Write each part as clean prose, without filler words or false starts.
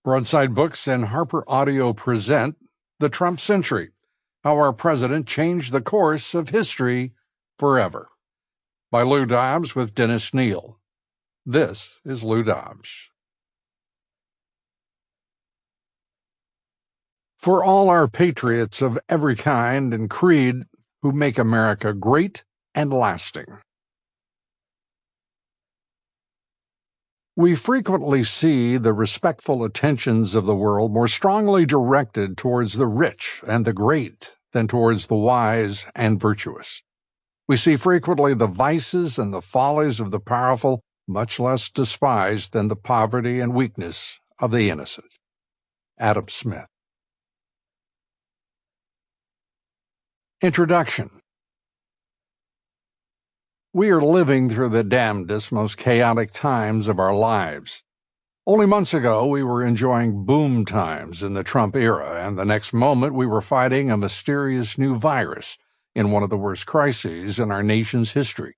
Broadside Books and HarperAudio present The Trump Century, How Our President Changed the Course of History Forever, by Lou Dobbs with Dennis Neal. This is Lou Dobbs. For all our patriots of every kind and creed who make America great and lasting. We frequently see the respectful attentions of the world more strongly directed towards the rich and the great than towards the wise and virtuous. We see frequently the vices and the follies of the powerful much less despised than the poverty and weakness of the innocent. Adam Smith. Introduction. We are living through the damnedest, most chaotic times of our lives. Only months ago, we were enjoying boom times in the Trump era, and the next moment we were fighting a mysterious new virus in one of the worst crises in our nation's history.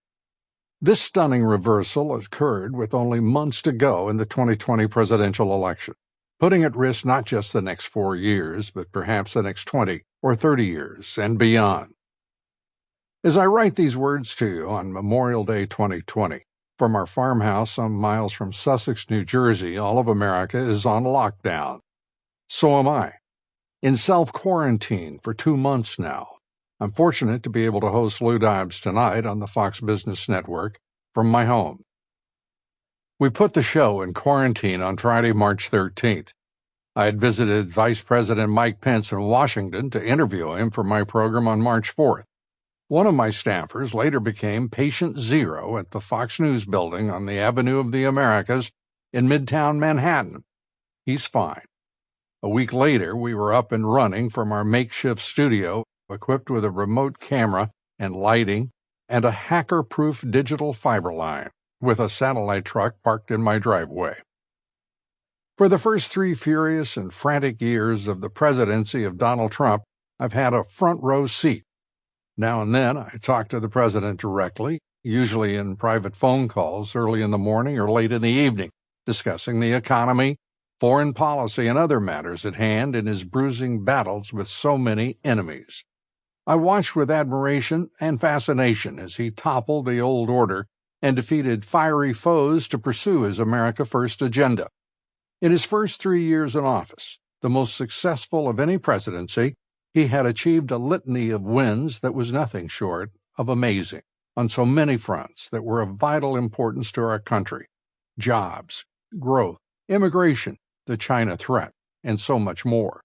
This stunning reversal occurred with only months to go in the 2020 presidential election, putting at risk not just the next 4 years, but perhaps the next 20 or 30 years and beyond. As I write these words to you on Memorial Day 2020, from our farmhouse some miles from Sussex, New Jersey, all of America is on lockdown. So am I, in self-quarantine for 2 months now. I'm fortunate to be able to host Lou Dobbs tonight on the Fox Business Network from my home. We put the show in quarantine on Friday, March 13th. I had visited Vice President Mike Pence in Washington to interview him for my program on March 4th. One of my staffers later became patient zero at the Fox News building on the Avenue of the Americas in Midtown Manhattan. He's fine. A week later, we were up and running from our makeshift studio, equipped with a remote camera and lighting and a hacker-proof digital fiber line, with a satellite truck parked in my driveway. For the first 3 furious and frantic years of the presidency of Donald Trump, I've had a front-row seat. Now and then, I talk to the president directly, usually in private phone calls early in the morning or late in the evening, discussing the economy, foreign policy, and other matters at hand in his bruising battles with so many enemies. I watched with admiration and fascination as he toppled the old order and defeated fiery foes to pursue his America First agenda. In his first 3 years in office, the most successful of any presidency, he had achieved a litany of wins that was nothing short of amazing on so many fronts that were of vital importance to our country: jobs, growth, immigration, the China threat, and so much more.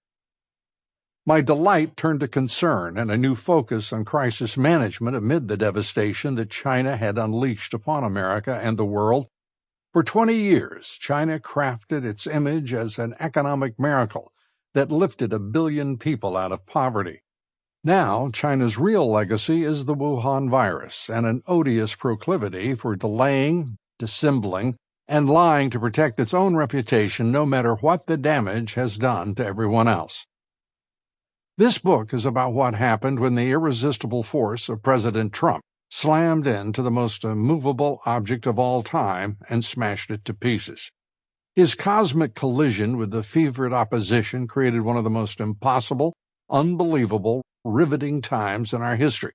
My delight turned to concern and a new focus on crisis management amid the devastation that China had unleashed upon America and the world. For 20 years, China crafted its image as an economic miracle that lifted 1 billion people out of poverty. Now, China's real legacy is the Wuhan virus and an odious proclivity for delaying, dissembling, and lying to protect its own reputation no matter what the damage has done to everyone else. This book is about what happened when the irresistible force of President Trump slammed into the most immovable object of all time and smashed it to pieces. His cosmic collision with the fevered opposition created one of the most impossible, unbelievable, riveting times in our history.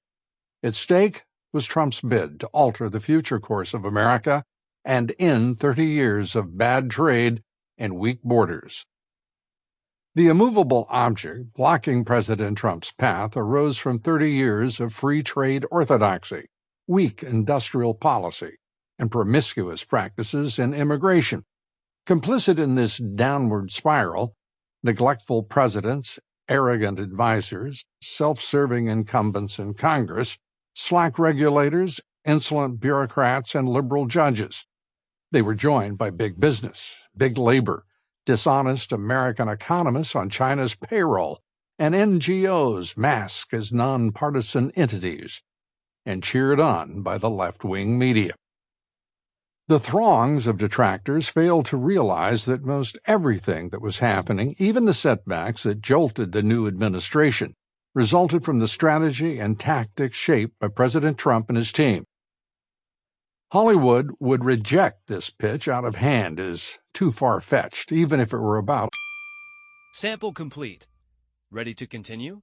At stake was Trump's bid to alter the future course of America and end 30 years of bad trade and weak borders. The immovable object blocking President Trump's path arose from 30 years of free trade orthodoxy, weak industrial policy, and promiscuous practices in immigration. Complicit in this downward spiral, neglectful presidents, arrogant advisers, self-serving incumbents in Congress, slack regulators, insolent bureaucrats, and liberal judges. They were joined by big business, big labor, dishonest American economists on China's payroll, and NGOs masked as nonpartisan entities, and cheered on by the left-wing media. The throngs of detractors failed to realize that most everything that was happening, even the setbacks that jolted the new administration, resulted from the strategy and tactics shaped by President Trump and his team. Hollywood would reject this pitch out of hand as too far-fetched, even if it were about Sample complete. Ready to continue?